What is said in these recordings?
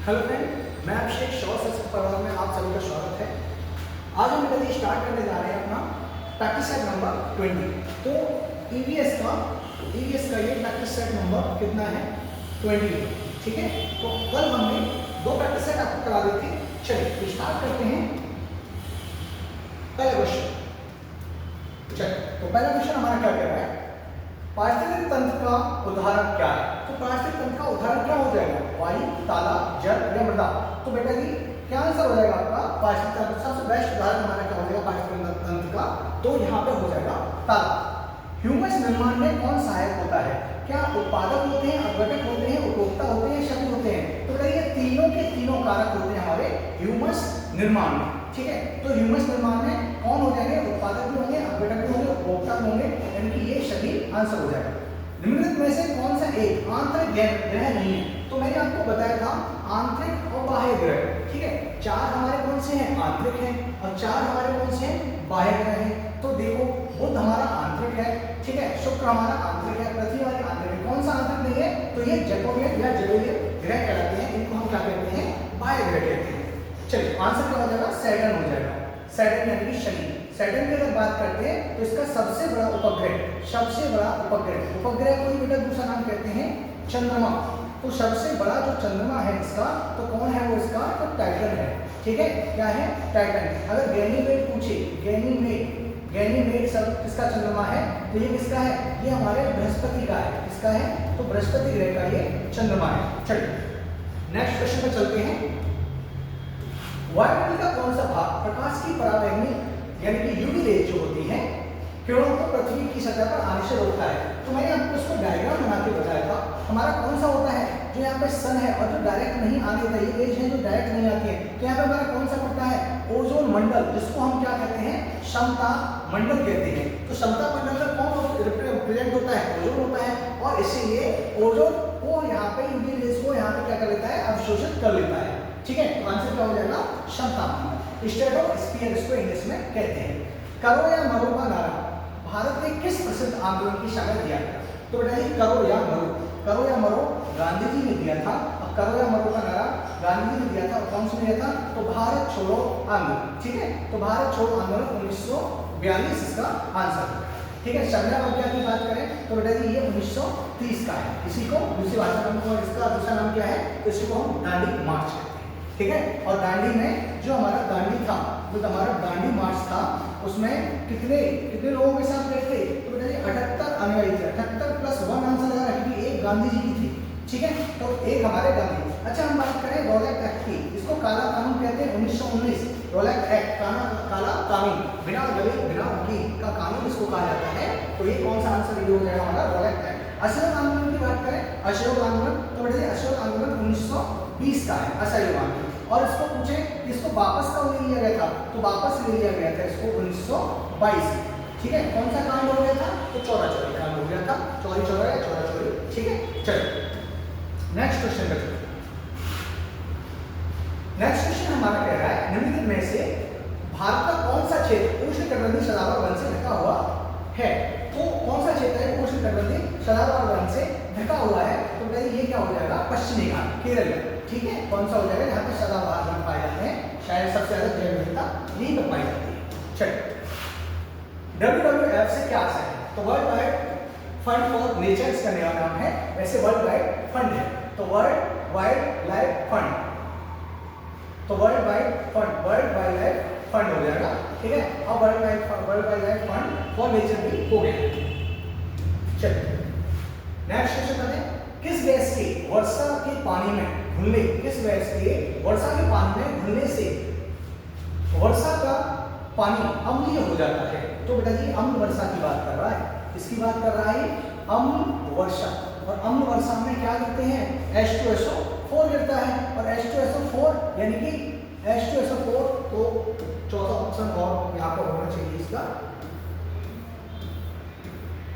Hello friend, मैं अभिषेक short subject परिवार में आप सभी का स्वागत है। आज हम कल स्टार्ट करने जा रहे हैं अपना प्रैक्टिस सेट नंबर 20। तो ईवीएस का ये प्रैक्टिस सेट नंबर कितना है? 20। ठीक है, तो कल हमने 2 प्रैक्टिस सेट आपको करा दी थी। चलिए तो स्टार्ट करते हैं पहला क्वेश्चन। चलिए तो पहला क्वेश्चन हमारा क्या कह रहा है, पारिस्थितिक तंत्र का उदाहरण क्या है? तो पारिस्थितिक तंत्र का उदाहरण क्या हो जाएगा? वायु, ताला, जल या मृदा। तो बेटा जी क्या आंसर हो जाएगा आपका? पारिस्थितिक तंत्र। सबसे बेस्ट उदाहरण हमारा क्या हो जाएगा पारिस्थितिक तंत्र का? तो यहाँ पे हो जाएगा ताला। ह्यूमस निर्माण में कौन सहायक होता है? क्या उत्पादक होते हैं, अपघटक होते हैं, उपभोक्ता होते हैं, शब्द होते हैं? तो बेटा ये तीनों के तीनों कारक होते हैं हमारे ह्यूमस निर्माण में। ठीक है, तो ह्यूमस निर्माण में कौन हो जाएंगे? उत्पादक भी होंगे, अपघटक भी होंगे, उपभोक्ता भी होंगे, यानी कि ये सभी आंसर हो जाएगा। निम्नलिखित में से कौन सा एक आंतरिक ग्रह नहीं है? तो मैंने आपको बताया था आंतरिक और बाह्य ग्रह। ठीक है, 4 हमारे कौन से हैं? आंतरिक हैं, और 4 हमारे कौन से हैं? बाह्य ग्रह हैं। तो देखो बुध हमारा आंतरिक है, ठीक है, शुक्र हमारा आंतरिक है, पृथ्वी हमारी आंतरिक है। कौन सा आंतरिक नहीं है? तो ये जैकोबियन या जलोय ग्रह कहलाते हैं। इनको हम क्या कहते हैं? बाह्य ग्रह कहते हैं। चलिए आंसर क्या हो जाएगा? सैटर्न हो जाएगा। सैटर्न यानी कि शनि। सैटर्न की अगर बात करते हैं तो इसका सबसे बड़ा उपग्रह को ही बेटा दूसरा नाम कहते हैं चंद्रमा। तो सबसे बड़ा जो चंद्रमा है इसका, तो कौन है वो? इसका तो टाइटन है। ठीक है, क्या है? टाइटन। अगर गैनीमेड पूछे, गैनीमेड सब किसका चंद्रमा है? तो ये किसका है? ये हमारे बृहस्पति का है। किसका है? तो बृहस्पति ग्रह का ये चंद्रमा है। चलिए नेक्स्ट क्वेश्चन पे चलते हैं। वायुमंडल का कौन सा भाग प्रकाश की परावैंगनी यानी कि यूवी रेज जो होती है किरणों को पृथ्वी की सतह पर आने से रोकता है? तो मैंने आपको इसको डायग्राम बना के बताया था। हमारा कौन सा होता है? जो यहाँ पे सन है और जो डायरेक्ट नहीं आने देता, ये रेज है जो डायरेक्ट नहीं आती है। तो यहाँ पे हमारा कौन सा पड़ता है? ओजोन मंडल, जिसको हम क्या कहते हैं? समता मंडल कहते हैं। तो समता मंडल में कौन रिप्रेजेंट होता है? ओजोन होता है, और इसीलिए ओजोन को यहाँ पे यूवी रेज को यहाँ पे क्या कर लेता है? अवशोषित कर लेता है। ठीक है, तो आंसर क्या हो जाएगा? समता मंडल। स्ट्रेटोस्फीयर इसको इंग्लिश में कहते हैं। करो या मरो का नारा भारत के किस प्रसिद्ध आंदोलन की शाखा दिया गया? तो बेटा ये करो या मरो गांधी जी ने दिया था। और करो या मरो का नारा गांधी जी ने दिया था, और कौन सा दिया था? तो भारत छोड़ो आंदोलन। ठीक है, तो भारत छोड़ो आंदोलन 1942 इसका आंसर है। ठीक है, संज्ञा अवज्ञा की बात करें तो बेटा जी ये 1930 का है। इसी को दूसरी भाषा में इसका दूसरा नाम क्या है? तो इसी को हम दांडी मार्च कहते हैं। ठीक है, और दांडी में जो हमारा दांडी था, जो हमारा दांडी मार्च था, उसमें कितने लोगों के साथ गए थे? तो बेटा जी 78 अनुयायी थे। 78 प्लस 1 आंसर लगा रहा है, एक गांधी जी की थी। ठीक है, तो एक हमारे गांधी। अच्छा हम बात करें रॉलेट एक्ट की, इसको काला कानून कहते हैं। 1919 रॉलेट एक्ट, काला कानून, बिना गले बिना वकील का कानून इसको कहा जाता है। तो ये कौन सा आंसर हो जाएगा हमारा? Rowlatt act. अशोक आंदोलन की बात करें, अशोक आंदोलन, तो बेटा जी अशोक आंदोलन 1920 का है, असहयोग आंदोलन। और इसको पूछे इसको वापस कब ले लिया गया था? तो वापस ले लिया गया था इसको 1922। ठीक है, कौन सा कांड हो गया था? तो चौरा-चौरी कांड हो गया था। चौरी-चौरा या चौरा-चौरी। ठीक है, चलिए नेक्स्ट क्वेश्चन पे चलते हैं। नेक्स्ट क्वेश्चन हमारा कह रहा है निम्नलिखित में से भारत का कौन सा क्षेत्र उष्णकटिबंधीय सदाबहार वन से ढका हुआ है? तो कौन सा क्षेत्र है उष्णकटिबंधीय सदाबहार वन से ढका हुआ है? तो बताइए ये क्या हो जाएगा? पश्चिमी घाट, केरल। ठीक है, कौन सा हो जाएगा? यहाँ पे सदाबहार वन पाए जाते हैं, शायद सबसे ज्यादा जैव विविधता यहीं पर पाई जाती है। चलिए WWF से क्या आशय है? तो world wide fund for nature इसका नया नाम है, वैसे वर्ल्ड वाइड फंड है। तो वर्ल्ड वाइड लाइफ फंड, तो वर्ल्ड वाइड लाइफ फंड हो जाएगा। ठीक है, अब world wide life fund for nature भी हो गया। चलिए नेक्स्ट क्वेश्चन करते हैं। किस गैस के वर्षा के पानी में घुलने, किस गैस के वर्षा के पानी में घुलने से वर्षा का पानी अम्लीय हो जाता है? तो बेटा जी अम्ल वर्षा की बात कर रहा है। इसकी बात कर रहा है अम्ल वर्षा। और अम्ल वर्षा में क्या गिरते हैं? H2SO4 गिरता है। और H2SO4 यानी कि H2SO4, तो चौथा ऑप्शन और यहाँ पर होना चाहिए इसका,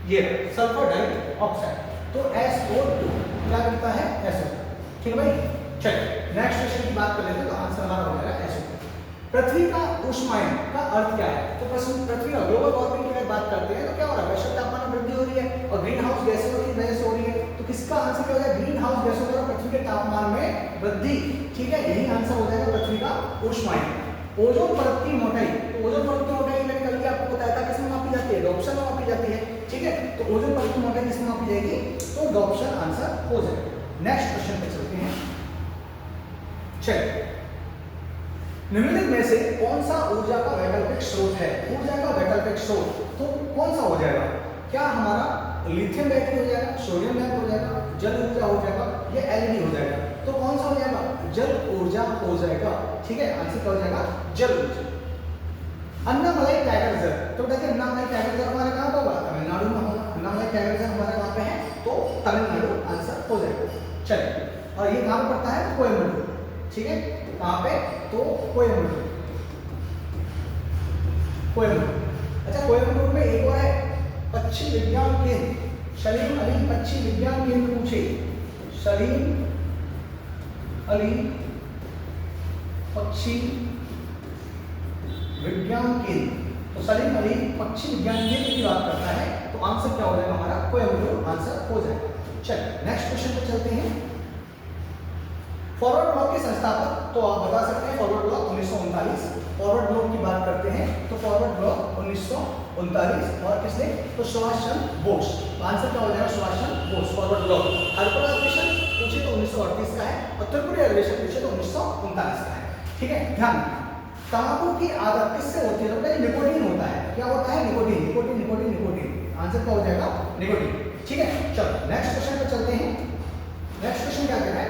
ये सल्फर डाइऑक्साइड। तो SO2 क्या गिरता है? SO2। ठीक है भाई, चलिए नेक्स्ट क्वेश्चन की बात कर लेते हैं। तो आंसर हमारा हो जाएगा SO2। पृथ्वी का ऊष्मायन का अर्थ क्या है? तो पृथ्वी का ग्लोबल वार्मिंग की अगर बात करते हैं तो क्या हो रहा है? वैश्विक तापमान में वृद्धि हो रही है और ग्रीन हाउस गैसों की वजह से हो रही है। तो किसका आंसर क्या हो जाएगा? ग्रीन हाउस गैसों द्वारा पृथ्वी के तापमान में वृद्धि। ठीक है, यही आंसर हो जाएगा पृथ्वी का ऊष्मायन। ओजोन परत की मोटाई, तो ओजोन परत की मोटाई मैंने कल ही आपको बताया था किसमें मापी जाती है? डॉप्सन में मापी जाती है। ठीक है, तो ओजोन परत की मोटाई किसमें मापी जाएगी? तो डॉप्सन आंसर हो जाएगा। नेक्स्ट क्वेश्चन पे चलते हैं। चलिए, निम्नलिखित में से कौन सा ऊर्जा का वैकल्पिक स्रोत है? ऊर्जा का वैकल्पिक स्रोत तो कौन सा हो जाएगा? क्या हमारा लिथियम बैटरी हो जाएगा, सोडियम लैंप हो जाएगा, जल ऊर्जा हो जाएगा, या एलईडी हो जाएगा? तो कौन सा हो जाएगा? जल ऊर्जा हो जाएगा। ठीक है, आंसर क्या हो जाएगा? जल ऊर्जा। अन्नामलाई टाइगर रिजर्व, तो बताइए अन्नामलाई टाइगर रिजर्व हमारा कहाँ होगा? तमिलनाडु में होगा। अन्नामलाई टाइगर रिजर्व हमारा कहाँ पे है? तो तमिलनाडु आंसर हो जाएगा। चलिए, और ये कहाँ पड़ता है? कोयम्बटूर। ठीक है, कहाँ पे? तो कोयम्बटूर। अच्छा, कोयम्बटूर में एक और है पक्षी विज्ञान केंद्र, सलीम अली पक्षी विज्ञान केंद्र पूछे, सलीम अली पक्षी विज्ञान केंद्र। तो सलीम अली पक्षी विज्ञान केंद्र की बात करता है, तो आंसर क्या हो जाएगा हमारा? कोयम्बटूर आंसर हो जाएगा। चलिए, नेक्स्ट क्वेश्चन पे चलते हैं। फॉरवर्ड ब्लॉक के संस्थापक, तो आप बता सकते हैं फॉरवर्ड ब्लॉक 1939। फॉरवर्ड ब्लॉक की बात करते हैं तो फॉरवर्ड ब्लॉक 1939 और किसने? तो सुभाष चंद्र बोस। आंसर क्या हो जाएगा? सुभाष चंद्र बोस। Forward bloc. हरपुर अधिवेशन पूछे तो 1938 का है और त्रिपुरी अधिवेशन पूछे तो 1939 का है। ठीक है, ध्यान रखना। तंबाकू की आदत किससे होती है? तो निकोटीन होता है। क्या होता है? Nicotine. Nicotine nicotine nicotine. Answer क्या हो जाएगा? निकोटीन। ठीक है, चलो नेक्स्ट क्वेश्चन पे चलते हैं। नेक्स्ट क्वेश्चन क्या कह रहा है?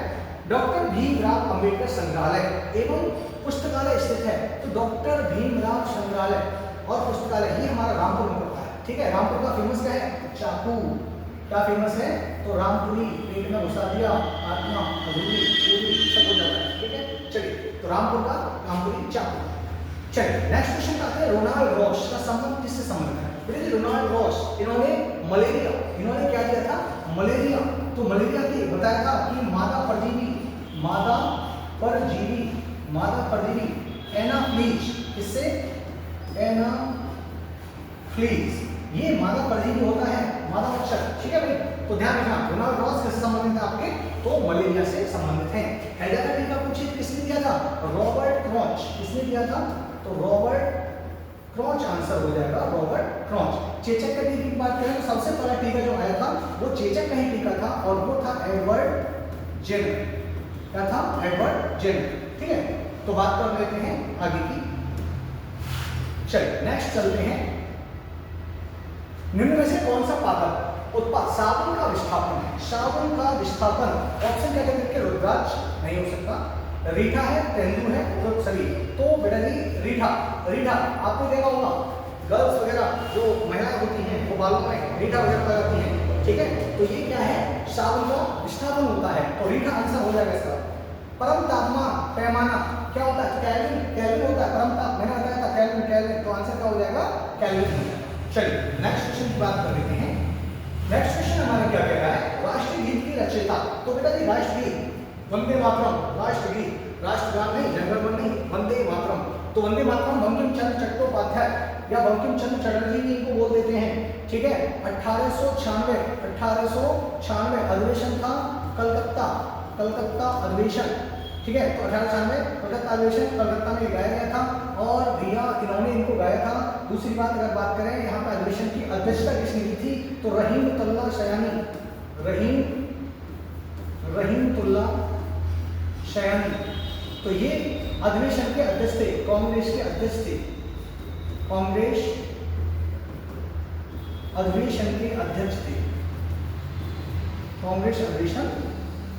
डॉक्टर भीमराव अंबेडकर संग्रहालय एवं पुस्तकालय स्थित है। तो डॉक्टर भीमराव संग्रहालय और पुस्तकालय ये हमारा रामपुर में पड़ता है। ठीक है, रामपुर का फेमस क्या है? चाकू। क्या फेमस है? तो रामपुरी, पेट में घुसा दिया, आत्मा अधूरी पूरी सब हो जाता है। ठीक है, चलिए, तो रामपुर का रामपुरी चाकू। चलिए, नेक्स्ट क्वेश्चन आते हैं। रोनाल्ड रॉस का संबंध किससे संबंध है? बेटे रोनाल्ड रॉस, इन्होंने मलेरिया, इन्होंने क्या किया था? मलेरिया। तो मलेरिया की बताया था कि मादा परजीवी एनाफ्लीज, इससे एनाफ्लीज, ये मादा परजीवी होता है, मादा मच्छर। ठीक है भाई, तो ध्यान रखना। रोनाल्ड रॉस किससे संबंधित है आपके? तो मलेरिया से संबंधित है। हैजा का टीका पूछिए किसने दिया था? रॉबर्ट क्रॉच। किसने दिया था? तो रॉबर्ट क्रॉच आंसर हो जाएगा, रॉबर्ट क्रॉच। चेचक का टीके की बात करें तो सबसे पहला टीका जो आया था वो चेचक का ही टीका था और वो था एडवर्ड जेनर। क्या था? Edward Jenner. ठीक है, तो बात कर लेते हैं आगे की। चलिए, नेक्स्ट चलते हैं। निम्न में से कौन सा पादप उत्पाद साबुन का विस्थापन है? साबुन का विस्थापन ऑप्शन क्या कहते हैं? रुद्राक्ष नहीं हो सकता, रीठा है, तेंदू है, उपरोक्त सभी। तो बेटा जी रीठा। रीठा आपने देखा होगा, गर्ल्स वगैरह जो महिलाएं होती हैं वो बालों में रीठा वगैरह लगाती हैं। ठीक है, तो ये क्या है? साबुन का विस्थापन होता है, तो रीठा आंसर हो जाएगा इसका। परम तापमान पैमाना क्या होता है? केल्विन। केल्विन होता है परम ताप, मैंने बताया था केल्विन केल्विन, तो आंसर क्या हो जाएगा? केल्विन। चलिए, नेक्स्ट क्वेश्चन की बात कर लेते हैं। नेक्स्ट क्वेश्चन हमारा क्या कह रहा है? राष्ट्रीय गीत की रचयिता। तो बेटा जी राष्ट्रगीत वंदे मातरम, राष्ट्रगीत, राष्ट्रगान नहीं, जनगण नहीं, वंदे मातरम। तो वंदे मातरम बंकिम चंद्र चट्टोपाध्याय या बंकिम चंद्र चटर्जी भी इनको बोल देते हैं। ठीक है, 1896 अधिवेशन था कलकत्ता अधिवेशन। ठीक है, तो 1896 कलकत्ता अधिवेशन, कलकत्ता में गाया गया था और भैया इन्होंने इनको गाया था। दूसरी बात अगर बात करें यहाँ पे अधिवेशन की अध्यक्षता किसने की थी? तो रहीमतुल्लाह सयानी। रहीमतुल्लाह सयानी। तो ये अधिवेशन के अध्यक्ष थे, कांग्रेस के अध्यक्ष थे, कांग्रेस अधिवेशन के अध्यक्ष थे, कांग्रेस अधिवेशन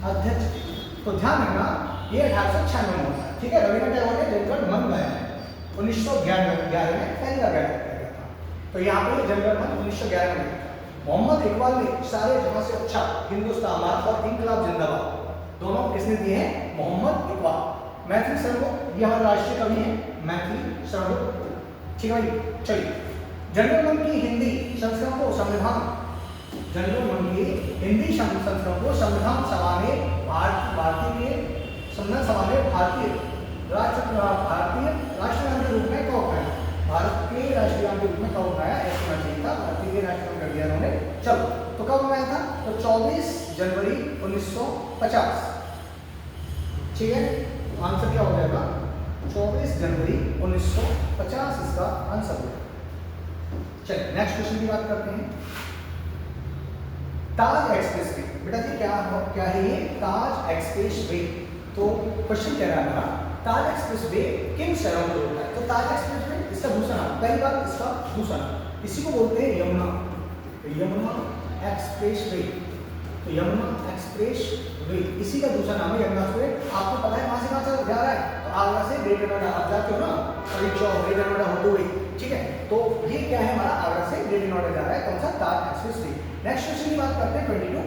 अध्यक्ष थे। तो ध्यान रखना ये 1896 में होता है। ठीक है, रविंद्रनाथ टैगोर ने जनगण मन गाया है 1911 में पहली बार गाया था। तो यहाँ पे जनगण मन 1911 में। मोहम्मद इकबाल ने सारे जहां से अच्छा हिंदुस्तान और इंकलाब जिंदाबाद दोनों किसने दिए हैं? मोहम्मद इकबाल। मैथिली शरण ये हमारे राष्ट्रीय कवि हैं, मैथिली शरण। ठीक है भाई, चलिए। जनगण मन की हिंदी संस्करण को संविधान, जनगण मन की हिंदी संस्करण को संविधान सभा ने भारतीय संविधान सभा ने भारतीय भारतीय राष्ट्रगान के रूप में कब अपनाया? भारत के राष्ट्रगान के रूप में कब अपनाया? ऐसा होना चाहिए था, भारतीय के राष्ट्रगान कर दिया उन्होंने। चलो, तो कब अपनाया था? तो 24 जनवरी 1950। ठीक है, आंसर क्या हो जाएगा? 24 जनवरी 1950 इसका आंसर होगा। चलिए नेक्स्ट क्वेश्चन की बात करते हैं। ताज एक्सप्रेस वे, बेटा जी क्या है ये? ताज एक्सप्रेस वे। तो क्वेश्चन कह रहा है हमारा, ताज एक्सप्रेस वे किन शहरों में होता है? तो ताज एक्सप्रेस वे इसका दूसरा नाम, पहली बात इसका दूसरा नाम, इसी को बोलते हैं यमुना एक्सप्रेस वे। तो यमुना एक्सप्रेस वे इसी का दूसरा नाम है यमुना एक्सप्रेस। आपको पता है कहां से कहां जा रहा है? तो आगरा से ग्रेटर नोएडा आप जाते हो ना, और चौक ग्रेटर नोएडा होते हुए, ठीक है। तो ये क्या है हमारा? आगरा से ग्रेटर नोएडा जा रहा है, कौन सा? ताज एक्सप्रेस वे। नेक्स्ट क्वेश्चन की बात करते हैं 22।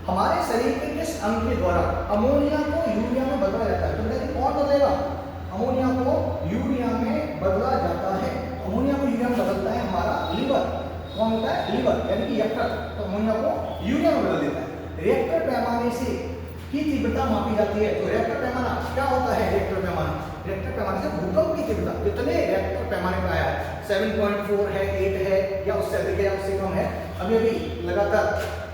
हमारे शरीर के किस अंग के द्वारा अमोनिया को यूरिया में बदला जाता है? तो बेटा जी कौन बदलेगा? अमोनिया को यूरिया में बदला जाता है। अमोनिया को यूरिया में बदलता है हमारा लीवर। कौन होता है? लीवर, यानी कि यकृत। तो अमोनिया को यूरिया में बदल देता है। रिएक्टर पैमाने से की तीव्रता मापी जाती है। तो रिएक्टर पैमाना क्या होता है? रिएक्टर पैमाना, रिएक्टर पैमाने से भूकंप की तीव्रता कितने रिएक्टर पैमाने पर आया है? 7.4 है, 8 है, या उससे अधिक है या उससे कम है? अभी लगातार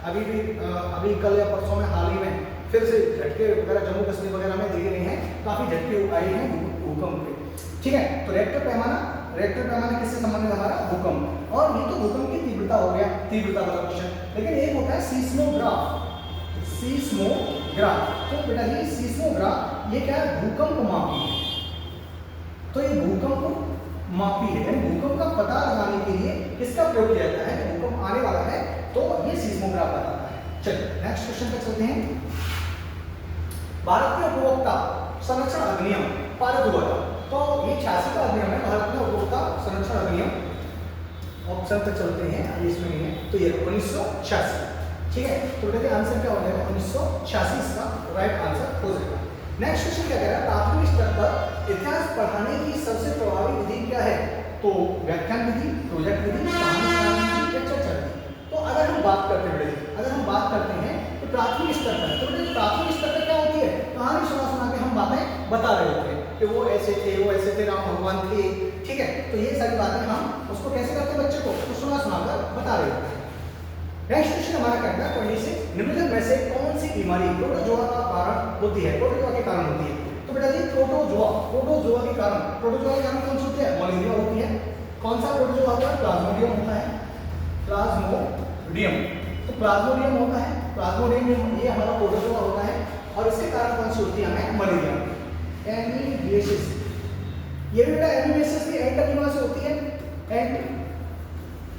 अभी कल या परसों में हाल ही में फिर से झटके वगैरह जम्मू कश्मीर वगैरह में दे रहे हैं, काफी झटके आए हैं भूकंप के, ठीक है। तो रिएक्टर पैमाना किससे संबंधित है? हमारा भूकंप। और ये तो भूकंप की तीव्रता हो गया, तीव्रता वाला क्वेश्चन। लेकिन एक होता है सीस्मोग्राफ। तो बेटा ये सीस्मोग्राफ ये क्या है? भूकंप मापी है। तो ये भूकंप मापी है, यानी भूकंप का पता लगाने के लिए किसका प्रयोग किया जाता है? भूकंप आने वाला है तो ये सीस्मोग्राफ बताता है। चलिए नेक्स्ट क्वेश्चन पे चलते हैं। भारत में उपभोक्ता संरक्षण अधिनियम पारित हुआ था। तो ये 86 का अधिनियम है, भारत में उपभोक्ता संरक्षण अधिनियम। ऑप्शन पे चलते हैं, अभी इसमें नहीं है, तो ये 1986, ठीक है। तो बेटा आंसर क्या हो जाएगा? 1986 इसका राइट आंसर हो जाएगा। नेक्स्ट क्वेश्चन क्या कह रहा है? प्राथमिक स्तर पर इतिहास पढ़ाने की सबसे प्रभावी विधि क्या है? तो व्याख्यान विधि, प्रोजेक्ट विधि, कहानी सुनाने विधि या चर्चा विधि। तो अगर हम बात करते हैं तो प्राथमिक स्तर पर, तो प्राथमिक स्तर पर क्या होती है? कहानी सुना के हम बातें बता रहे होते हैं कि वो ऐसे थे, राम भगवान थे, ठीक है। तो ये सारी बातें हम उसको कैसे करते हैं? बच्चे को तो सुनाकर बता रहे होते हैं। नेक्स्ट क्वेश्चन हमारा कहता है 26, निम्नलिखित में से कौन सी बीमारी प्रोटोजोआ का कारण होती है? प्रोटोजोआ के कारण होती है। तो बेटा जी प्रोटोजोआ के कारण कौन सी होती है? मलेरिया होती है। कौन सा प्रोटोजोआ होता है? प्लाज्मोडियम होता है, प्लाज्मोडियम। तो प्लाज्मोडियम होता है, प्लाज्मोडियम ये हमारा प्रोटोजोआ होता है। और इसके कारण कौन सी होती है? हमें मलेरिया। एमीबिएसिस, ये भी बेटा एमीबिएसिस की एंट से होती है, एंट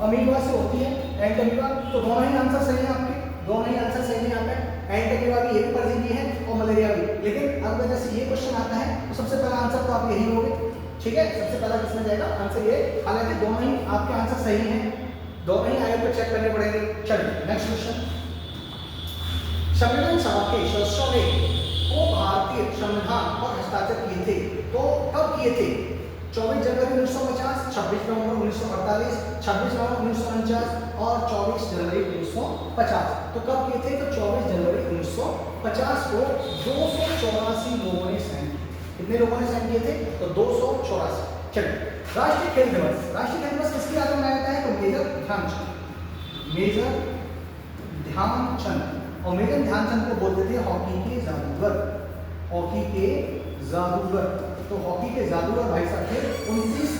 अमीबा से होती है, एंट अमीबा। तो दोनों ही आंसर सही है आपके, दोनों ही आंसर सही है यहाँ पे। एंट अमीबा भी एक परजीवी है और मलेरिया भी। लेकिन अब जैसे ये क्वेश्चन आता है तो सबसे पहला आंसर तो आप यही होगे, ठीक है। सबसे पहला किसमें जाएगा? आंसर ये। हालांकि दोनों ही आपके आंसर सही हैं, दोनों ही आयोग को चेक करने पड़ेंगे। चलिए नेक्स्ट क्वेश्चन। संविधान सभा के सदस्यों ने को भारतीय संविधान पर हस्ताक्षर किए थे, तो कब किए थे? 24 जनवरी 1950, 26 नवंबर 1948, 26 नवंबर 1949 और 24 जनवरी 1950। तो कब किए थे? तो 24 जनवरी 1950 को 284 लोगों ने साइन किए। कितने लोगों ने साइन किए थे? तो 284। चलिए राष्ट्रीय खेल दिवस किसकी याद में मनाया जाता है? तो मेजर ध्यानचंद। और मेजर ध्यानचंद को बोलते थे हॉकी के जादूगर, तो हॉकी के जादूगर भाई साहब थे। 29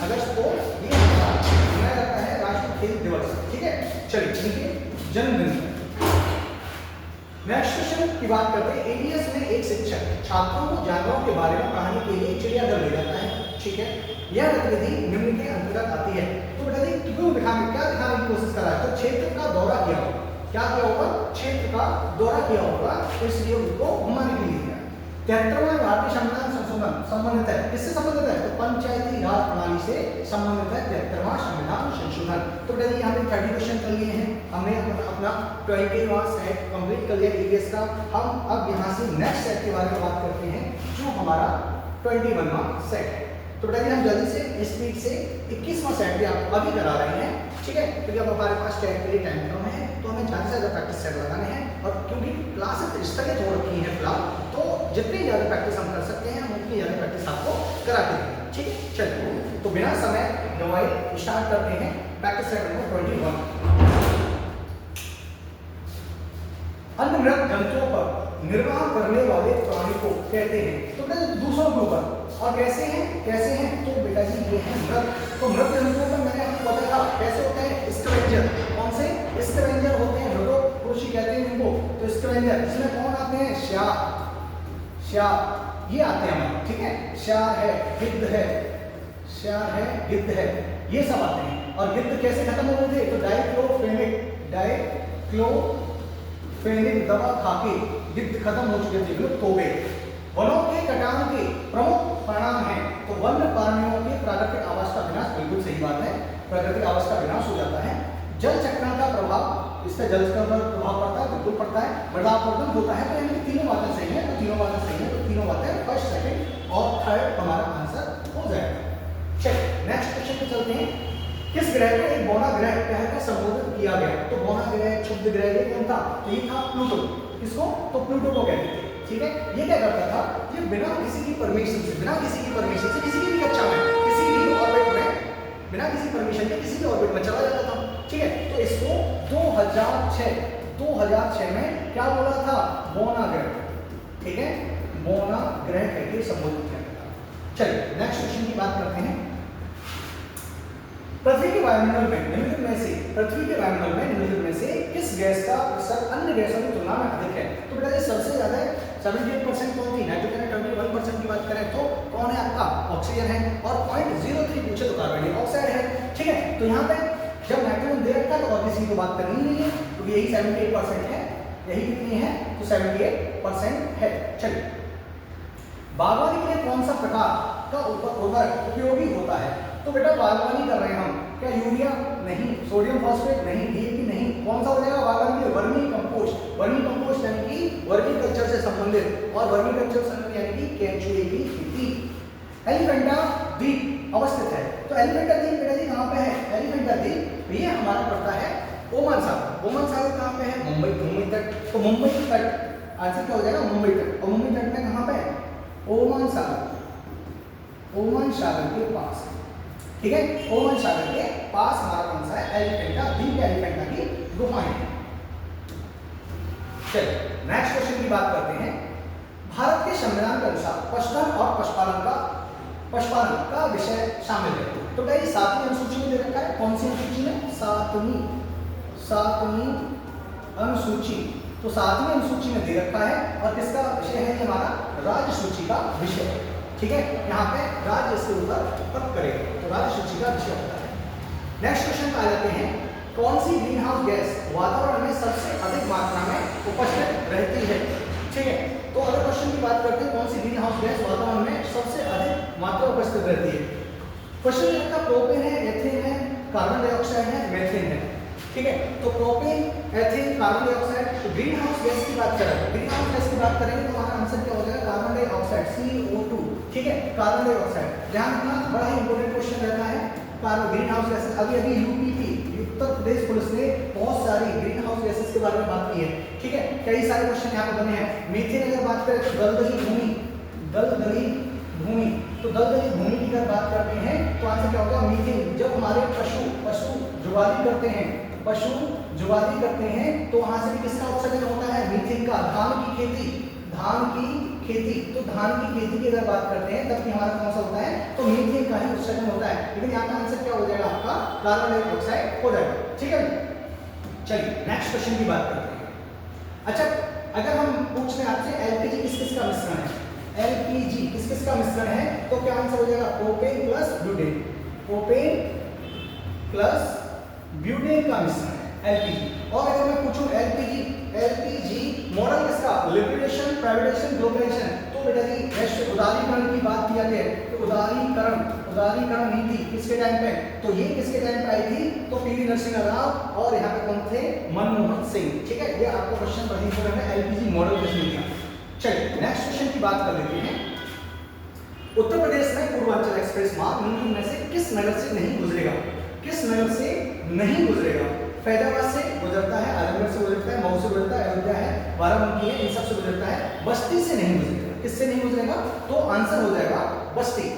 अगस्त को ये मनाया जाता है राष्ट्रीय खेल दिवस, ठीक है। चलिए इनके जन्मदिन। नेक्स्ट क्वेश्चन की बात करते हैं। एबीएस में एक शिक्षक छात्रों को जानवरों के बारे में पढ़ाने के लिए चिड़ियाघर ले जाता है, ठीक है। यह गतिविधि निम्न के अंतर्गत आती है। तो बेटा जी क्यों दिखाने की कोशिश कर रहा है? तो क्षेत्र का दौरा किया होगा, क्या किया होगा? क्षेत्र का दौरा किया होगा, इसलिए उनको घुमाने के लिए 73वां भारतीय संविधान संशोधन संबंधित है, किससे संबंधित है? तो पंचायती राज प्रणाली से संबंधित है 73वां संविधान संशोधन। तो बेटा जी यहाँ पे 30 क्वेश्चन कर लिए हैं हमने, अपना 20वां सेट कंप्लीट कर लिया ईवीएस का। हम अब यहाँ से नेक्स्ट सेट के बारे में बात करते हैं, जो हमारा 21वां सेट है। तो बेटा जी हम जल्दी से स्पीड से 21वां सेट भी आपको अभी करा रहे हैं, ठीक है, क्योंकि अब हमारे पास टाइम के लिए टाइम कम है, तो हमें ज़्यादा से ज़्यादा प्रैक्टिस सेट लगाने हैं। और क्योंकि क्लासेस स्थगित हो रखी है फिलहाल, तो जितनी ज़्यादा प्रैक्टिस हम कर सकते हैं हम उतनी ज़्यादा प्रैक्टिस आपको करा के देंगे, ठीक है। चलिए तो बिना समय गंवाए स्टार्ट करते हैं प्रैक्टिस सेट नंबर 21। अन्य मृत जंतुओं पर निर्वाह करने वाले प्राणी को कहते हैं, तो बेटा दूसरों के ऊपर, और कैसे हैं, तो बेटा जी ये है मृत। तो मृत जंतुओं पर मैंने आपको बताया कैसे होते हैं, स्कैवेंजर। कौन से स्कैवेंजर होते हैं, मृतोपरुषी कहते हैं इनको। तो स्कैवेंजर इसमें कौन आते हैं, श्यार ये आते हैं हमारे, ठीक है, श्यार है, गिद्ध है, श्यार है, गिद्ध है, ये सब आते हैं। और गिद्ध कैसे खत्म हो गए थे, तो डाइक्लोफेनिक दवा खाके गिद्ध खत्म हो चुके थे, विलुप्त हो गए। वनों के कटान के प्रमुख परिणाम है, तो वन्य प्राणियों के प्राकृतिक आवास का विनाश, बिल्कुल सही बात है, प्राकृतिक आवास का विनाश हो जाता है। जल चक्रण का प्रभाव, इससे जल चक्रण पर प्रभाव पड़ता है, बिल्कुल पड़ता है, बदलाव होता है। तो यानी तीनों बातें सही है, तो तीनों बातें सही है, तो तीनों बातें फर्स्ट, सेकंड और थर्ड हमारा आंसर हो जाएगा। चलिए नेक्स्ट क्वेश्चन पे चलते हैं। किस ग्रह को एक बौना ग्रह कहकर संबोधित किया गया, तो बौना ग्रह, क्षुब्ध ग्रह ये कौन था, तो ये था प्लूटो। किसको, तो प्लूटो को कहते थे, ठीक है। ये क्या करता था, ये बिना किसी की परमिशन से, किसी की भी कक्षा में, किसी भी ऑर्बिट में, बिना किसी परमिशन के किसी भी ऑर्बिट में चला जाता था, ठीक है। तो इसको 2006 में क्या बोला था, बौना ग्रह, ठीक है, बौना ग्रह कहकर संबोधित किया गया था। चलिए नेक्स्ट क्वेश्चन की बात करते हैं। पृथ्वी के वायुमंडल में निम्नलिखित में से किस गैस का प्रतिशत अन्य गैसों की तुलना में अधिक है, तो बेटा ये सबसे ज्यादा 78% कौन थी, नाइट्रोजन है। 21% की बात करें तो कौन है आपका, ऑक्सीजन है। और 0.03 पूछे तो कार्बन डाइऑक्साइड है, ठीक है। तो यहाँ पे जब नाइट्रोजन दे रखा है तो और किसी को बात करनी नहीं है, तो यही 78% है, यही कितनी है, तो 78% है। चलिए बागवानी के लिए कौन सा प्रकार का उर्वरक उपयोगी होता है, तो बेटा बागवानी कर रहे हैं हम, क्या यूरिया नहीं, सोडियम फॉस्फेट नहीं, डीएपी नहीं, कौन सा हो जाएगा बागवानी के लिए, वर्मी कंपोस्ट यानी कि वर्मी कल्चर से संबंधित, और वर्मी कल्चर यानी कि केंचुए की खेती। एलिफेंटा द्वीप अवस्थित है, तो एलिफेंटा द्वीप बेटा जी कहाँ पे है, एलिफेंटा द्वीप ये हमारा पड़ता है ओमान सागर कहाँ पे है, मुंबई तट। तो मुंबई तट आंसर क्या हो जाएगा, मुंबई तट। और मुंबई तट में कहाँ पे है, ओमान सागर के पास, ठीक है, ओमान सागर के पास हमारा कौन सा है, एलिफेंटा द्वीप, एलिफेंटा की गुफाएं। चलिए नेक्स्ट क्वेश्चन की बात करते हैं। भारत के संविधान के अनुसार पशुधन और पशुपालन का विषय शामिल है, तो क्या ये 7वीं अनुसूची में दे रखा है, कौन सी अनुसूची में, 7वीं अनुसूची, तो 7वीं अनुसूची में दे रखा है। और किसका विषय है, हमारा राज्य सूची का विषय, ठीक है। यहाँ पे राज्य इसके ऊपर पक करेगा, तो राज्य सूची का विषय होता है। नेक्स्ट क्वेश्चन पे आ जाते हैं। कौन सी ग्रीन हाउस गैस वातावरण में सबसे अधिक मात्रा में उपस्थित रहती है, ठीक है। तो अगर क्वेश्चन की बात करते हैं, कौन सी ग्रीन हाउस गैस वातावरण में सबसे अधिक मात्रा उपस्थित रहती है, क्वेश्चन का प्रोपेन है, एथेन है, कार्बन डाइऑक्साइड है, मीथेन है, ठीक है। तो प्रोपेन, एथेन, कार्बन डाइऑक्साइड। तो ग्रीन हाउस गैस की बात करें, ग्रीन हाउस गैस की बात करेंगे तो हमारा आंसर क्या हो जाएगा, कार्बन डाइऑक्साइड, CO2, ठीक है, कार्बन डाइऑक्साइड। ध्यान रखना, बड़ा ही इंपॉर्टेंट क्वेश्चन रहता है कार्बन ग्रीन हाउस गैसेस। अभी यूपीपी, उत्तर प्रदेश पुलिस ने बहुत सारी ग्रीन हाउस गैसेस के बारे में बात की है, ठीक है, कई सारे क्वेश्चन यहाँ पे बने हैं। मीथेन अगर बात करें तो दलदली भूमि, तो दलदली भूमि की अगर बात करते हैं तो आंसर क्या होगा, मीथेन। जब हमारे पशु जुगाली करते हैं, तो वहां से भी किसका उत्सर्जन होता है, मीथेन का। धान की खेती, तो धान की खेती की अगर बात करते हैं तब भी हमारा कौन सा होता है, तो मीथेन का ही उत्सर्जन होता है। लेकिन यहाँ का आंसर क्या हो जाएगा आपका, कार्बन डाइऑक्साइड हो जाएगा, ठीक है। चलिए नेक्स्ट क्वेश्चन की बात करते हैं। अच्छा अगर हम पूछ रहे आपसे एलपीजी किस किस का मिश्रण है, एलपीजी किस किस का मिश्रण है, तो क्या आंसर हो जाएगा, प्रोपेन प्लस ब्यूटेन का मिश्रण है एलपीजी। और अगर मैं पूछूं एलपीजी मॉडल किसका, लिक्विडेशन, प्राइवेटाइजेशन, ग्लोबलाइजेशन, तो बेटा जी वैश्विक उदारीकरण की बात किया गया, तो उदारीकरण नीति किसके टाइम पे, तो ये किसके टाइम पे आई थी, तो पीवी नरसिंह राव और यहाँ पे कौन थे, मनमोहन सिंह, ठीक है। ये आपका क्वेश्चन बड़ी इंपॉर्टेंट है, एलपीजी मॉडल किसने दिया। चलिए नेक्स्ट क्वेश्चन की बात कर लेते हैं। उत्तर प्रदेश में पूर्वांचल एक्सप्रेस मार्ग निम्न में से किस नगर से नहीं गुजरेगा? किस नगर से नहीं गुजरेगा? फैजाबाद से गुजरता है, आजमगढ़ से गुजरता है, मऊ से गुजरता है, अयोध्या है, बाराबंकी है, इन सब से गुजरता है। बस्ती से नहीं गुजरेगा। किससे नहीं गुजरेगा? तो आंसर हो जाएगा बस्ती।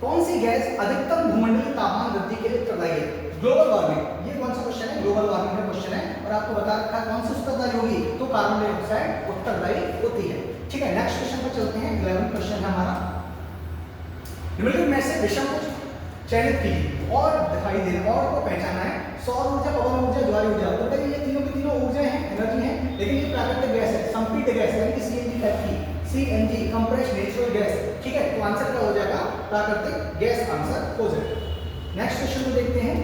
कौन सी गैस अधिकतम भूमंडलीय तापमान वृद्धि के लिए उत्तरदायी है? Global warming. ये कौन सा क्वेश्चन है? ग्लोबल वार्मिंग का क्वेश्चन है और आपको बता रखा है कौन सी उत्तरदायी होगी? तो कार्बन डाइऑक्साइड उत्तरदायी होती है। ठीक है, नेक्स्ट क्वेश्चन पर चलते हैं। 11वां क्वेश्चन है हमारा, निम्नलिखित में से विषम को चयनित कीजिए और दिखाई दे और को पहचाना है। सौर ऊर्जा, पवन ऊर्जा, ज्वारीय ऊर्जा। तो बताइए ये तीनों की तीनों ऊर्जा हैं, एनर्जी है, लेकिन ये प्राकृतिक गैस है, संपीड़ित गैस यानी कि सीएनजी टाइप की, सीएनजी कंप्रेस्ड नेचुरल गैस। ठीक है, तो आंसर क्या हो जाएगा? प्राकृतिक गैस आंसर हो जाएगा। नेक्स्ट क्वेश्चन को देखते हैं,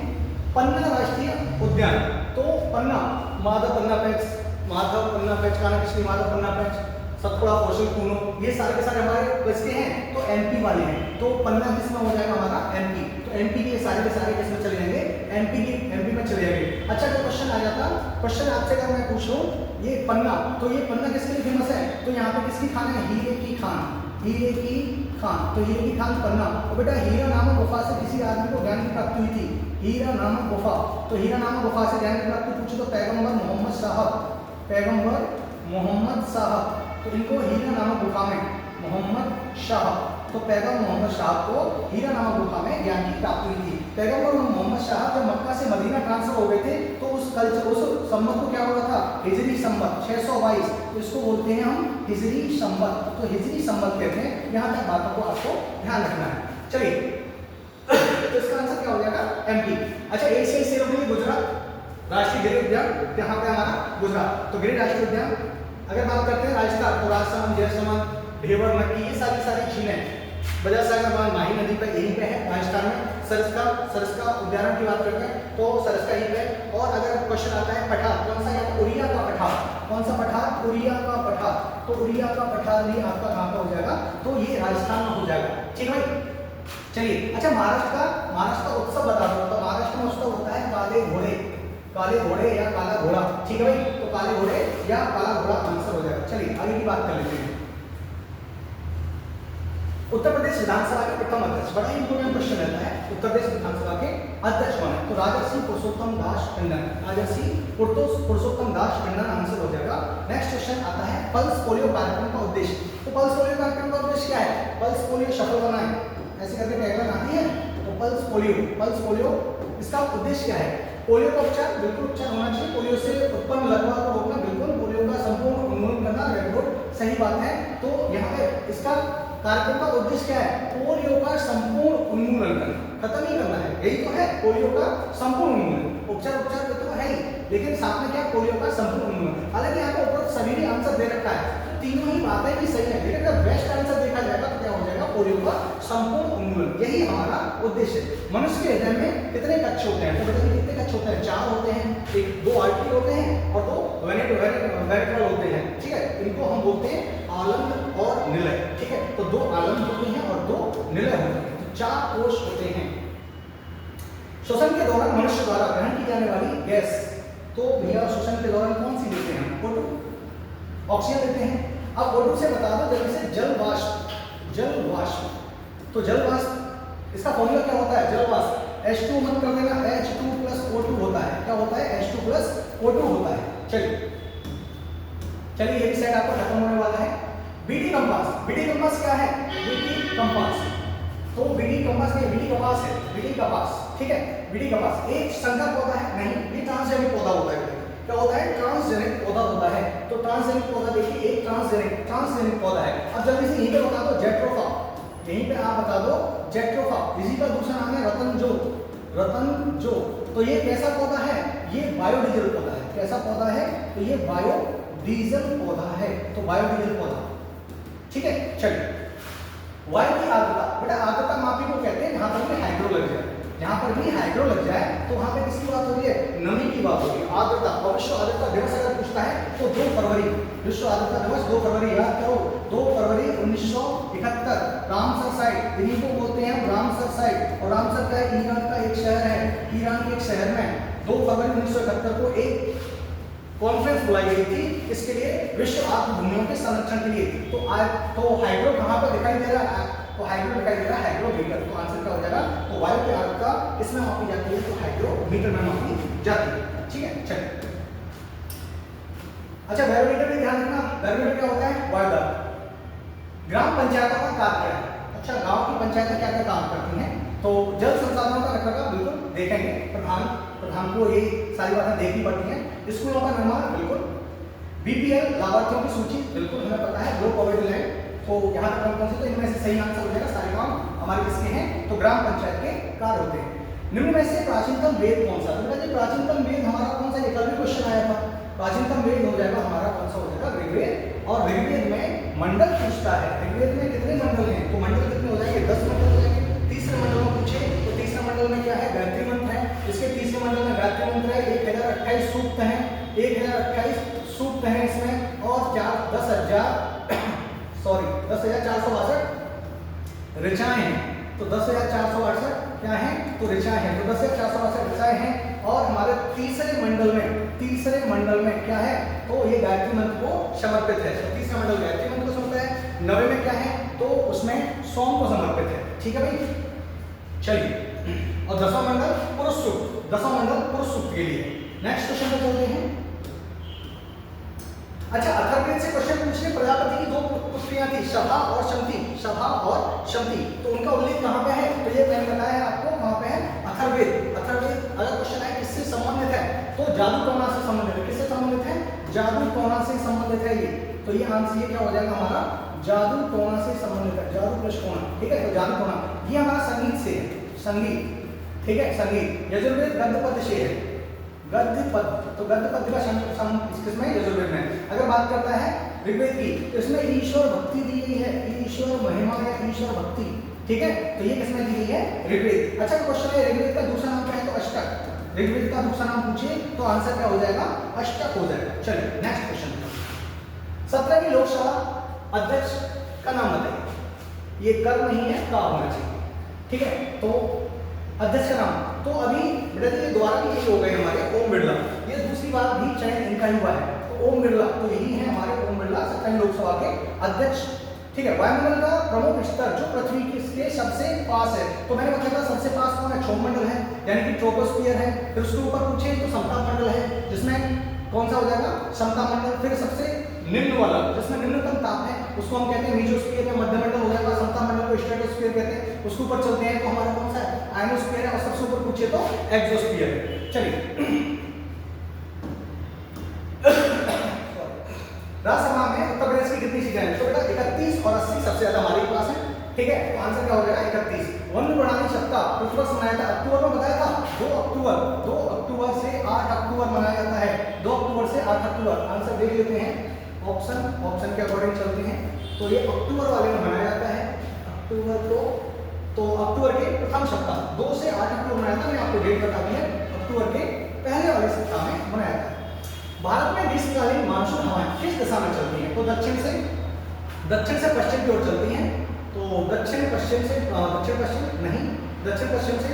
पन्ना राष्ट्रीय उद्यान। तो पन्ना, माधव पन्ना पैच, माधव पन्ना पैच, कान्हा किसली माधव पन्ना पैच, सतपुड़ा, कौशल कूनो, ये सारे के सारे हमारे किसके हैं? तो एमपी वाले हैं। तो पन्ना किसमें हो जाएगा हमारा? एमपी। तो एमपी के सारे किसमें चले जाएंगे? एमपी में चले जाएंगे। अच्छा, जो क्वेश्चन आ जाता, क्वेश्चन आपसे अगर मैं पूछूं ये पन्ना, तो ये पन्ना किसके लिए फेमस है? तो यहाँ पे किसकी खान है? हीरे की खान, हीरे की खान। तो हीरे की खान पन्ना। तो बेटा हीरा नामक गुफा से किसी आदमी को ज्ञान की प्राप्ति हुई थी। हीरा नामक गुफा, तो हीरा नामक गुफा से ज्ञान की प्राप्ति पूछे तो पैगंबर मोहम्मद साहब, पैगंबर मोहम्मद साहब। तो इनको हीरा नामक गुफा में मोहम्मद शाह, तो पैगंबर मोहम्मद शाह को हीरा नामक गुफा में ज्ञान की प्राप्ति हुई थी। पैगंबर मोहम्मद शाह जब मक्का से मदीना ट्रांसफर हो गए थे तो उस कल्चर, उस संवत को क्या हुआ था? हिजरी संवत 622। तो इसको बोलते हैं हम हिजरी संवत। तो हिजरी संवत कहते हैं। यहाँ तक बातों को आपको ध्यान रखना है। चलिए, तो इसका आंसर क्या हो जाएगा? एमपी। अच्छा, एक से रोक लीजिए, गुजरात राष्ट्रीय गिर उद्यान, यहाँ पे हमारा गुजरात। तो गिर राष्ट्रीय उद्यान। अगर बात करते हैं राजस्थान, तो राजसमंद, जयसमंद, ढेबर, नक्की, ये सारी झीलें बजा सागर माही नदी पर यहीं पे है राजस्थान में। सरस्का उद्यान की बात करते हैं तो सरस्का यहीं पे। और अगर क्वेश्चन आता है पठार, कौन सा? यहाँ उड़िया का पठार। कौन सा पठार? उड़िया का पठार। तो उड़िया का पठार भी आपका कहाँ पे हो जाएगा? तो ये राजस्थान में हो जाएगा। ठीक है भाई, चलिए। अच्छा, महाराष्ट्र का उत्सव बता दो। तो महाराष्ट्र में उत्सव होता है काले घोड़े, काले घोड़े या काला घोड़ा। ठीक है भाई, तो काले घोड़े या काला घोड़ा आंसर हो जाएगा। चलिए आगे की बात कर लेते हैं। उत्तर प्रदेश विधानसभा के प्रथम अध्यक्ष, बड़ा इंपोर्टेंट क्वेश्चन रहता है। उत्तर प्रदेश विधानसभा के अध्यक्ष कौन है? तो राजर्षि पुरुषोत्तम दास टंडन, राजर्षि पुरुषोत्तम दास टंडन आंसर हो जाएगा। नेक्स्ट क्वेश्चन आता है, पल्स पोलियो कार्यक्रम का उद्देश्य। तो पल्स पोलियो कार्यक्रम का उद्देश्य क्या है? पल्स पोलियो सफल बनाए, ऐसे करके टैगलाइन आती है। तो पल्स पोलियो इसका उद्देश्य क्या है? पोलियो का उपचार, बिल्कुल उपचार होना चाहिए। पोलियो से उत्पन्न लकवा को रोकना, बिल्कुल। पोलियो का संपूर्ण उन्मूलन करना, रेड रोड, सही बात है। तो यहाँ पे इसका कार्यक्रम का उद्देश्य क्या है? पोलियो का संपूर्ण उन्मूलन करना, खत्म ही करना है, यही तो है पोलियो का संपूर्ण उन्मूलन। उपचार तो है ही, लेकिन साथ में क्या? पोलियो का संपूर्ण उन्मूलन। हालांकि यहाँ पे ऊपर सभी ने आंसर दे रखा है, तो तीनों ही बातें भी सही है, लेकिन अगर बेस्ट आंसर देखा जाएगा तो क्या हो जाएगा? पोलियो का संपूर्ण उन्मूलन, यही हमारा उद्देश्य है। मनुष्य के हृदय में कितने कक्ष होते हैं? तो बताइए कितने कक्ष होते हैं? 4 होते हैं, 2 आर्टरी होते हैं और 2 वेंट्रल होते हैं। ठीक है, इनको हम बोलते हैं आलंद और निलय। ठीक है, तो 2 आलंद होते हैं और 2 निलय होते हैं। तो 4 कोष होते हैं। श्वसन के दौरान मनुष्य द्वारा ग्रहण की जाने वाली गैस, तो भैया श्वसन के दौरान कौन सी लेते हैं? O2, ऑक्सीजन लेते हैं। अब O2 से बता दो जल्दी से, जल वाष्प। तो जल वाष्प इसका फॉर्मूला क्या होता है? जल वाष्प H2 मत कर देना, H2 + O2 होता है। क्या होता है? H2 + O2 होता है। चलिए ये भी साइड आपका खत्म होने वाला है। बीडी कंपास क्या है? B D compass. तो बीडी कंपास नहीं, बीडी कपास है, बीडी कपास। ठीक है, बीडी कपास एक संकर पौधा है नहीं, ये ट्रांसजेनिक पौधा होता है। क्या होता है? ट्रांसजेनिक पौधा होता है। तो ट्रांसजेनिक पौधा देखिए, एक ट्रांसजेनिक पौधा है। अब जल्दी से यहीं पे बता दो, जेट्रोफा। यहीं पे आप बता दो जेट्रोफा। इसी का दूसरा नाम है रतनजो। तो ये कैसा पौधा है? ये बायोडीजल पौधा है। कैसा पौधा है? तो ये बायोडीजल पौधा है। तो बायोडीजल पौधा। ठीक है, चलिए। वायु की आर्द्रता, बेटा आर्द्रता मापी को कहते हैं जहां पर भी हाइड्रो लग जाए। जहां पर भी हाइड्रो लग जाए तो वहां पे किसकी बात हो रही है? नमी की बात हो रही है। आर्द्रता, और विश्व आर्द्रता दिवस अगर पूछता है तो 2 फरवरी, विश्व आर्द्रता दिवस 2 फरवरी, याद करो 2 फरवरी 1971 रामसर साइट, इन्हीं को बोलते हैं रामसर साइट। और रामसर का ईरान का एक शहर है, ईरान के एक शहर में 2 फरवरी 1971 को एक कॉन्फ्रेंस बुलाई गई थी, इसके लिए विश्व आर्द्र भूमियों के संरक्षण के लिए। तो हाइड्रो कहां पर दिखाई दे रहा है? तो हाइड्रो दिखाई दे रहा है हाइग्रोमीटर, तो आंसर क्या हो जाएगा, तो वायु की आर्द्रता किसमें मापी जाती है, तो हाइग्रोमीटर में मापी जाती है। ठीक है, चलिए। अच्छा, बैरोमीटर में ध्यान रखना, बैरोमीटर क्या होता है, वायु दाब। ग्राम पंचायतों का कार्य क्या है, अच्छा गांव की पंचायतें क्या क्या काम करती हैं, तो जल संसाधनों का रखरखाव बिल्कुल देखेंगे, प्रधान को ये सारी बातें देखनी पड़ती हैं। स्कूलों का निर्माण बिल्कुल, बीपीएल लाभार्थियों की सूची बिल्कुल हमें पता है, लो पॉवर्टी लाइन, तो यहाँ तक कौन से, तो इनमें से सही आंसर हो जाएगा, सारे काम हमारे किसके हैं, तो ग्राम पंचायत के कार्य होते हैं। निम्न में से प्राचीनतम वेद कौन सा, तो बेटा प्राचीनतम वेद हमारा कौन सा, कल भी क्वेश्चन आया था, प्राचीनतम वेद हो जाएगा हमारा कौन सा हो जाएगा, ऋग्वेद। और ऋग्वेद में मंडल पूछता है, ऋग्वेद में कितने मंडल हैं, तो मंडल कितने हो जाएंगे, 10 मंडल हो जाएंगे। तीसरे मंडल में पूछे तो तीसरे मंडल में क्या है, गायत्री मंत्र है, इसके तीसरे मंडल में गायत्री मंत्र है, 1028 सूक्त हैं, 1028 सूक्त हैं इसमें, और 10,462 ऋचाएं हैं, तो 10,462 क्या है, तो ऋचाएं हैं, तो 10,462 ऋचाएं हैं। और हमारे तीसरे मंडल में क्या है, तो ये गायत्री मंत्र को समर्पित है, तो तीसरा मंडल गायत्री मंत्र को समर्पित है। 90 में क्या है, तो उसमें सोम को समर्पित है। ठीक है भाई, चलिए। और 10वां मंडल पुरुष सूक्त, 10वां मंडल पुरुष सूक्त के लिए। नेक्स्ट क्वेश्चन पे चलते हैं। अच्छा, अथर्ववेद से क्वेश्चन पूछने, प्रजापति की 2 पुत्रियां थी, शभा और शमती, तो उनका उल्लेख कहां पे है, तो ये मैंने बताया है आपको, कहां पे है, अथर्ववेद। अगर क्वेश्चन है किससे संबंधित है, तो जादू टोना से संबंधित है, किससे संबंधित है, जादू टोना से संबंधित है ये, तो ये आंसर ये क्या हो जाएगा हमारा, जादू टोना से संबंधित है, जादू प्लस टोना। ठीक है, तो जादू टोना ये हमारा संगीत से है, संगीत, ठीक है, संगीत। यजुर्वेद गद्य पद से है, गद्य पद, तो गद्य पद का किसमें, यजुर्वेद में। अगर बात करता है ऋग्वेद की, तो इसमें ईश्वर भक्ति दी गई है, ईश्वर महिमा या ईश्वर भक्ति, ठीक है, तो ये किसमें दी गई है, ऋग्वेद। अच्छा, क्वेश्चन है ऋग्वेद का दूसरा नाम क्या है, तो अष्टक। ऋग्वेद का दूसरा नाम पूछिए तो आंसर क्या हो जाएगा, अष्टक हो जाएगा। चलिए नेक्स्ट क्वेश्चन, 17वीं लोकसभा अध्यक्ष का नाम बताइए, ये कर नहीं है, का होना चाहिए। ठीक है, तो अध्यक्ष का नाम, तो अभी बेटा ये द्वारा भी यही हो गए हमारे, ओम बिरला, ये दूसरी बार भी चयन इनका ही हुआ है, तो ओम बिरला, तो यही है हमारे ओम बिरला 17वीं लोकसभा के अध्यक्ष। ठीक है, वायुमंडल का प्रमुख स्तर जो पृथ्वी के सबसे पास है, तो मैंने बताया था सबसे पास कौन है, क्षोभमंडल है, यानी कि ट्रोपोस्फियर है। फिर उसके ऊपर पूछे तो समताप मंडल है, जिसमें कौन सा हो जाएगा, समताप मंडल। फिर सबसे निम्न वाला जिसमें निम्नतम ताप है उसको हम कहते हैं मीजोस्फीयर या मध्यमंडल हो जाएगा, समताप मंडल को स्ट्रेटोस्फीयर कहते हैं। उसके ऊपर चलते हैं तो हमारा कौन सा है, आयनोस्फीयर है, और सबसे ऊपर पूछे तो एक्सोस्फीयर है। चलिए, राज्यसभा में उत्तर प्रदेश की कितनी सीटें हैं, तो बेटा 31 और 80 सबसे ज्यादा हमारे पास है। ठीक है, तो आंसर क्या हो जाएगा, 31। वन प्रणाली सप्ताह किस वर्ष मनाया था, अक्टूबर में बताया था, 2 अक्टूबर से 8 अक्टूबर मनाया जाता है, 2 अक्टूबर से 8 अक्टूबर। आंसर देख लेते हैं, ऑप्शन के अकॉर्डिंग चलते हैं, तो ये अक्टूबर वाले में मनाया जाता है, अक्टूबर को, तो अक्टूबर के प्रथम सप्ताह 2 से 8 अक्टूबर मनाया था, मैंने आपको डेट बता दी है, अक्टूबर के पहले वाले सप्ताह में मनाया था। भारत में ग्रीष्मकालीन मानसून हवाएं किस दिशा में चलती हैं, तो दक्षिण से पश्चिम की ओर चलती हैं, तो दक्षिण पश्चिम से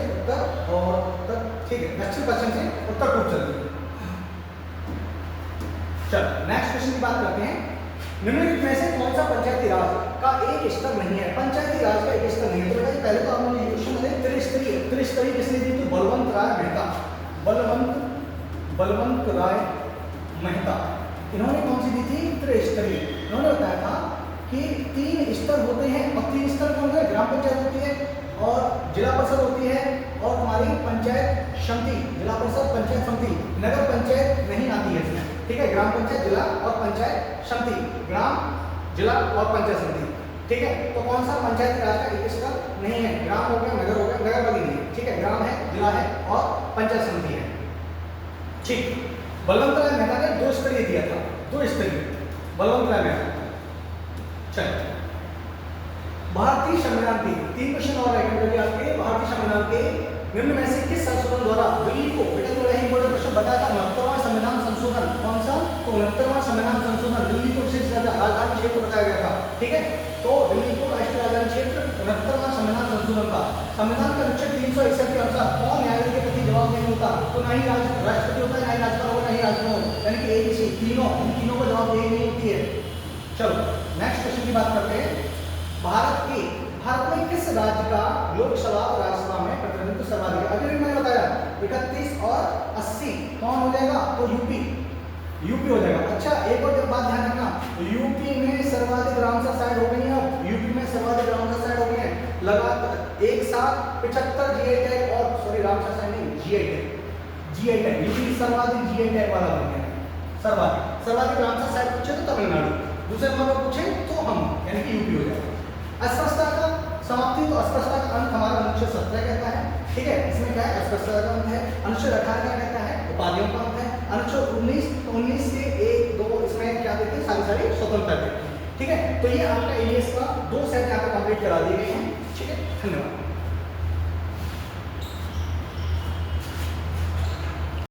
उत्तर और उत्तर, ठीक है, दक्षिण पश्चिम से उत्तर पूर्व चलती है। चलो नेक्स्ट क्वेश्चन की बात करते हैं, निम्नलिखित में से कौन सा पंचायती राज का एक स्तर नहीं है, पंचायती राज का एक स्तर नहीं है। तो भाई पहले तो आपने ये क्वेश्चन में त्रिस्तरीय किसने दी, तो बलवंत राय मेहता, इन्होंने कौन सी दी थी, त्रिस्तरीय। इन्होंने बताया था कि 3 स्तर होते हैं, और 3 स्तर कौन है, ग्राम पंचायत होती है, और जिला परिषद होती है, और हमारी पंचायत समिति, जिला परिषद पंचायत समिति, नगर पंचायत नहीं आती है इसमें। ठीक है, ग्राम पंचायत, जिला और पंचायत समिति, ग्राम, जिला और पंचायत समिति। ठीक है, तो कौन सा पंचायती राज का एक स्तर नहीं है, ग्राम हो गया, नगर हो गया, नगर बनी नहीं है। ठीक है, ग्राम है, जिला है और पंचायत समिति है। ठीक, बलवंत राय मेहता ने 2 स्तरीय दिया था, 2 स्तरीय बलवंत राय मेहता। चलिए, भारतीय संविधान की 3 क्वेश्चन और रहेंगे आपके। भारतीय संविधान के निम्न में से किस संशोधन द्वारा दिल्ली को, बेटा थोड़ा इंपॉर्टेंट क्वेश्चन बताया था, 69वां संविधान संशोधन, कौन सा, तो 69वां संविधान संशोधन, दिल्ली को विशेष राजधानी क्षेत्र बताया गया था। ठीक है, तो दिल्ली को राष्ट्रीय राजधानी क्षेत्र, 69वां संविधान संशोधन का। संविधान के अनुच्छेद 361 के अनुसार कौन न्यायालय के प्रति जवाब नहीं होता, तो ना ही राष्ट्रपति होता है, ना ही राज्यपाल होगा, ना ही राज्यपाल, यानी कि एक ही तीनों को जवाब देनी नहीं होती है। चलो नेक्स्ट क्वेश्चन की बात करते हैं। भारत भारत में किस राज्य का लोकसभा और राज्यसभा में प्रतिनिधित्व सर्वाधिक? अभी भी मैंने बताया 31 और 80 कौन हो जाएगा? तो यूपी हो जाएगा। अच्छा एक और बात ध्यान रखना, यूपी में सर्वाधिक रामसर साइट हो गई है। अब यूपी में सर्वाधिक रामसर साइट हो गई है लगातार एक साथ 75 जीआई टैग, और सॉरी रामसर साइट नहीं, जीआई टैग यूपी सर्वाधिक जीआई टैग वाला बन गया। सर्वाधिक रामसर साइट पूछे तो तमिलनाडु, दूसरे नंबर पर पूछे तो हम यानी कि यूपी हो जाएगा। अस्पष्टता का समाप्ति, तो अस्पष्टता का अंत हमारा अनुच्छेद 17 कहता है, ठीक है। इसमें क्या है? अस्पष्टता का अंत है। अनुच्छेद 18 क्या कहता है? उपाधियों का अंत है। अनुच्छेद 19, तो 19 से 1, 2 इसमें क्या देते हैं? सारी स्वतंत्रता देते हैं, ठीक है। तो ये आपका एलियस का 2 सेट यहाँ पे कंप्लीट करा दिए गए हैं, ठीक है। धन्यवाद।